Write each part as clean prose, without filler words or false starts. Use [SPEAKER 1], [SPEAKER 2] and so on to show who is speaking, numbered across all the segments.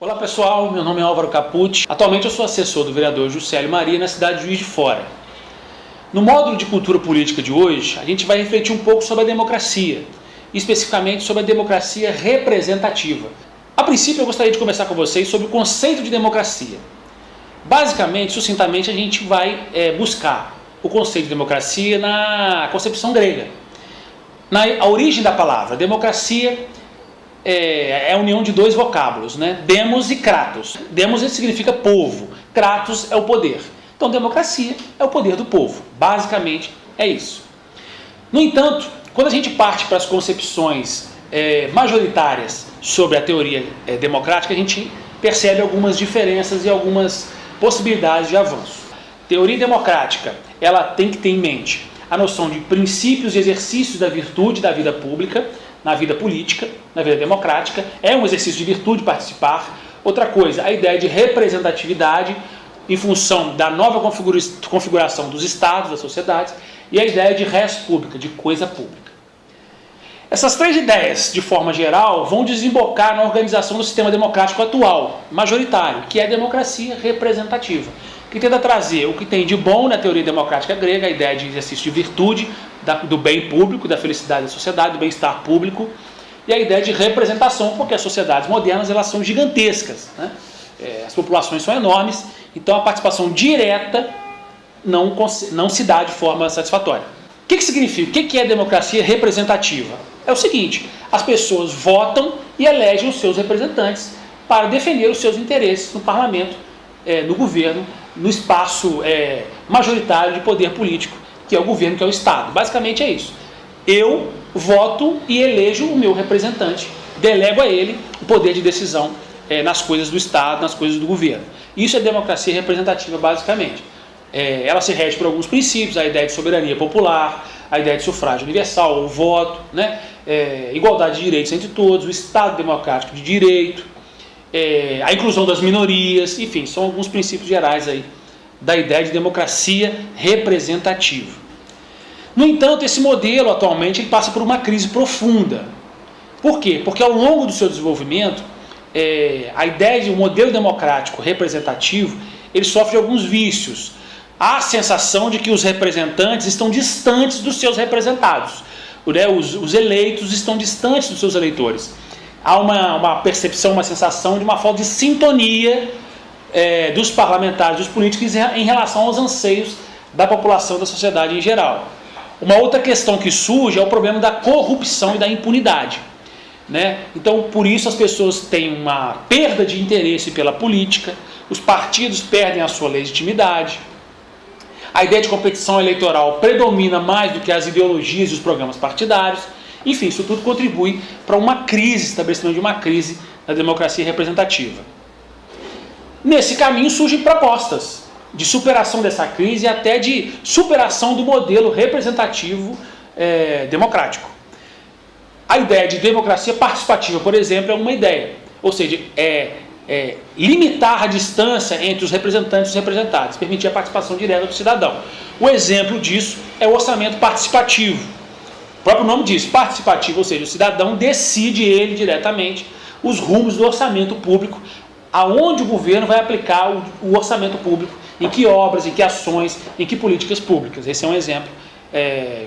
[SPEAKER 1] Olá pessoal, meu nome é Álvaro Capucci. Atualmente eu sou assessor do vereador Juscelio Maria na cidade de Juiz de Fora. No módulo de cultura política de hoje, a gente vai refletir um pouco sobre a democracia, especificamente sobre a democracia representativa. A princípio eu gostaria de conversar com vocês sobre o conceito de democracia. Basicamente, sucintamente, a gente vai buscar o conceito de democracia na concepção grega. A origem da palavra democracia é a união de dois vocábulos, né? Demos e kratos. Demos significa povo, kratos é o poder. Então, democracia é o poder do povo. Basicamente, é isso. No entanto, quando a gente parte para as concepções majoritárias sobre a teoria democrática, a gente percebe algumas diferenças e algumas possibilidades de avanço. Teoria democrática, ela tem que ter em mente a noção de princípios e exercícios da virtude da vida pública, na vida política, na vida democrática. É um exercício de virtude participar. Outra coisa, a ideia de representatividade em função da nova configuração dos estados, das sociedades, e a ideia de res pública, de coisa pública. Essas três ideias, de forma geral, vão desembocar na organização do sistema democrático atual, majoritário, que é a democracia representativa, que tenta trazer o que tem de bom na teoria democrática grega, a ideia de exercício de virtude, do bem público, da felicidade da sociedade, do bem-estar público, e a ideia de representação, porque as sociedades modernas elas são gigantescas, né? As populações são enormes, então a participação direta não se dá de forma satisfatória. O que significa? O que é democracia representativa? É o seguinte, as pessoas votam e elegem os seus representantes para defender os seus interesses no parlamento, no governo, no espaço majoritário de poder político, que é o governo, que é o Estado. Basicamente é isso. Eu voto e elejo o meu representante, delego a ele o poder de decisão nas coisas do Estado, nas coisas do governo. Isso é democracia representativa, basicamente. Ela se rege por alguns princípios, a ideia de soberania popular, a ideia de sufrágio universal, o voto, né? Igualdade de direitos entre todos, o Estado democrático de direito, a inclusão das minorias, enfim, são alguns princípios gerais aí da ideia de democracia representativa. No entanto, esse modelo atualmente ele passa por uma crise profunda. Por quê? Porque ao longo do seu desenvolvimento, a ideia de um modelo democrático representativo, ele sofre alguns vícios. Há a sensação de que os representantes estão distantes dos seus representados, né? Os eleitos estão distantes dos seus eleitores. Há uma percepção, uma sensação de uma falta de sintonia dos parlamentares, dos políticos em relação aos anseios da população, da sociedade em geral. Uma outra questão que surge é o problema da corrupção e da impunidade, né? Então, por isso as pessoas têm uma perda de interesse pela política, os partidos perdem a sua legitimidade, a ideia de competição eleitoral predomina mais do que as ideologias e os programas partidários. Enfim, isso tudo contribui para uma crise, estabelecimento de uma crise da democracia representativa. Nesse caminho surgem propostas de superação dessa crise e até de superação do modelo representativo democrático. A ideia de democracia participativa, por exemplo, é uma ideia, ou seja, limitar a distância entre os representantes e os representados, permitir a participação direta do cidadão. O exemplo disso é o orçamento participativo. O próprio nome diz, participativo, ou seja, o cidadão decide ele diretamente os rumos do orçamento público, aonde o governo vai aplicar o orçamento público, em que obras, em que ações, em que políticas públicas. Esse é um exemplo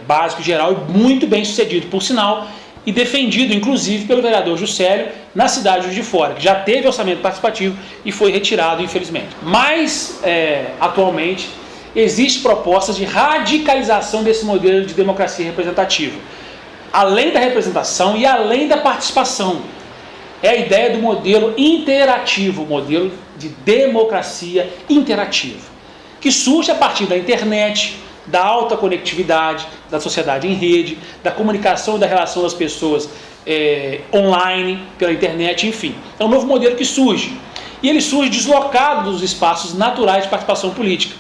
[SPEAKER 1] básico, geral e muito bem sucedido, por sinal, e defendido, inclusive, pelo vereador Juscelio, na cidade de Juiz de Fora, que já teve orçamento participativo e foi retirado, infelizmente. Mas, atualmente, existe propostas de radicalização desse modelo de democracia representativa. Além da representação e além da participação. É a ideia do modelo interativo, o modelo de democracia interativa, que surge a partir da internet, da alta conectividade, da sociedade em rede, da comunicação e da relação das pessoas online, pela internet, enfim. É um novo modelo que surge. E ele surge deslocado dos espaços naturais de participação política.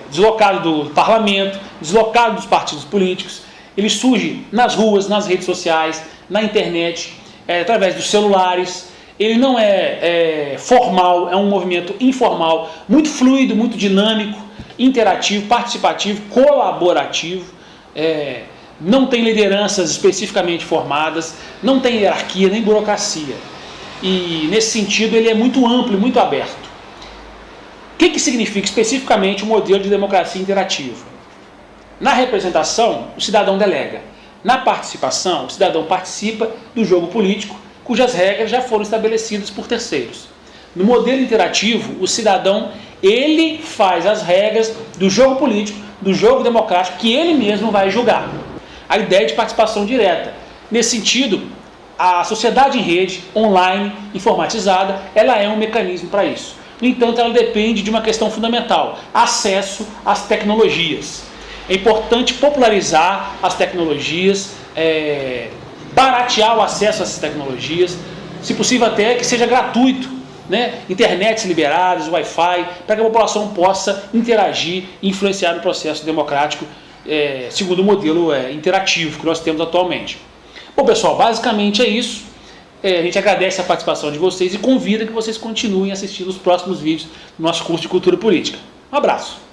[SPEAKER 1] Deslocado do parlamento, deslocado dos partidos políticos. Ele surge nas ruas, nas redes sociais, na internet, através dos celulares. Ele não é formal, é um movimento informal, muito fluido, muito dinâmico, interativo, participativo, colaborativo, não tem lideranças especificamente formadas, não tem hierarquia nem burocracia. E nesse sentido ele é muito amplo e muito aberto. O que significa especificamente o modelo de democracia interativa? Na representação, o cidadão delega. Na participação, o cidadão participa do jogo político, cujas regras já foram estabelecidas por terceiros. No modelo interativo, o cidadão ele faz as regras do jogo político, do jogo democrático, que ele mesmo vai julgar. A ideia de participação direta. Nesse sentido, a sociedade em rede, online, informatizada, ela é um mecanismo para isso. No entanto, ela depende de uma questão fundamental: acesso às tecnologias. É importante popularizar as tecnologias, baratear o acesso a essas tecnologias, se possível até que seja gratuito, né? Internets liberadas, Wi-Fi, para que a população possa interagir e influenciar no processo democrático, segundo o modelo interativo que nós temos atualmente. Bom, pessoal, basicamente é isso. A gente agradece a participação de vocês e convida que vocês continuem assistindo os próximos vídeos do nosso curso de Cultura Política. Um abraço!